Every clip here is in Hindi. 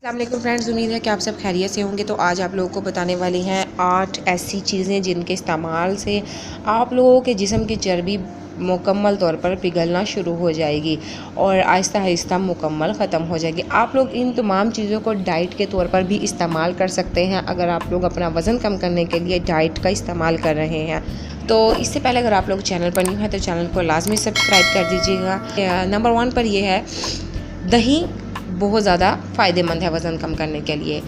अस्सलाम फ्रेंड्स, उम्मीद है कि आप सब खैरियत से होंगे। तो आज आप लोगों को बताने वाली हैं 8 ऐसी चीज़ें जिनके इस्तेमाल से आप लोगों के जिस्म की चर्बी मुकम्मल तौर पर पिघलना शुरू हो जाएगी और आहिस्ता आहिस्ता मुकम्मल ख़त्म हो जाएगी। आप लोग इन तमाम चीज़ों को डाइट के तौर पर भी इस्तेमाल कर सकते हैं। अगर आप लोग अपना वज़न कम करने के लिए डाइट का इस्तेमाल कर रहे हैं तो इससे पहले अगर आप लोग चैनल पर न्यू हैं तो चैनल को लाजमी सब्सक्राइब कर दीजिएगा। नंबर 1 पर यह है दही। बहुत ज़्यादा फ़ायदेमंद है वज़न कम करने के लिए।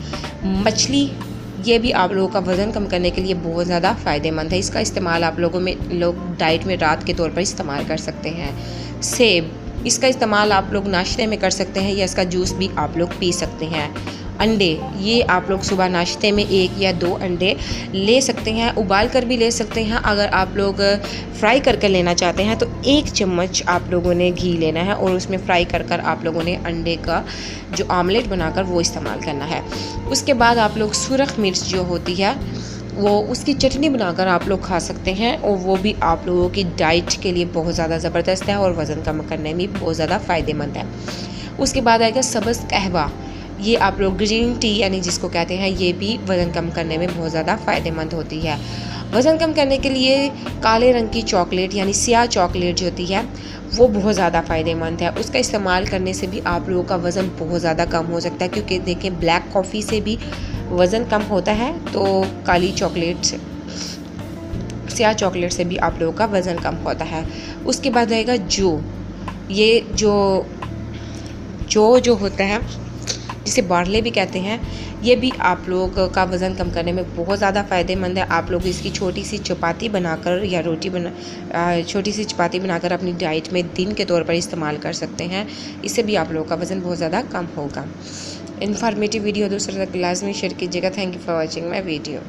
मछली, ये भी आप लोगों का वज़न कम करने के लिए बहुत ज़्यादा फ़ायदेमंद है। इसका इस्तेमाल आप लोग डाइट में रात के तौर पर इस्तेमाल कर सकते हैं। सेब, इसका इस्तेमाल आप लोग नाश्ते में कर सकते हैं या इसका जूस भी आप लोग पी सकते हैं। अंडे, ये आप लोग सुबह नाश्ते में 1 या 2 अंडे ले सकते हैं, उबाल कर भी ले सकते हैं। अगर आप लोग फ्राई करके लेना चाहते हैं तो 1 चम्मच आप लोगों ने घी लेना है और उसमें फ्राई कर आप लोगों ने अंडे का जो आमलेट बनाकर वो इस्तेमाल करना है। उसके बाद आप लोग सुरख मिर्च जो होती है वो उसकी चटनी बनाकर आप लोग खा सकते हैं और वो भी आप लोगों की डाइट के लिए बहुत ज़्यादा ज़बरदस्त है और वज़न कम करने में बहुत ज़्यादा फ़ायदेमंद है। उसके बाद आएगा सब्ज़ कहवा। ये आप लोग ग्रीन टी यानी जिसको कहते हैं, ये भी वज़न कम करने में बहुत ज़्यादा फ़ायदेमंद होती है। वज़न कम करने के लिए काले रंग की चॉकलेट यानी स्याह चॉकलेट जो होती है वो बहुत ज़्यादा फ़ायदेमंद है। उसका इस्तेमाल करने से भी आप लोगों का वज़न बहुत ज़्यादा कम हो सकता है, क्योंकि देखें ब्लैक कॉफ़ी से भी वज़न कम होता है तो काली चॉकलेट से, स्याह चॉकलेट से भी आप लोगों का वज़न कम होता है। उसके बाद आएगा जौ। ये जो होता है जिसे बार्ले भी कहते हैं, ये भी आप लोगों का वज़न कम करने में बहुत ज़्यादा फ़ायदेमंद है। आप लोग इसकी छोटी सी चपाती बनाकर या छोटी सी चपाती बनाकर अपनी डाइट में दिन के तौर पर इस्तेमाल कर सकते हैं। इससे भी आप लोगों का वज़न बहुत ज़्यादा कम होगा। इन्फॉर्मेटिव वीडियो दूसरों तक लाजमी शेयर कीजिएगा। Thank you for watching my video.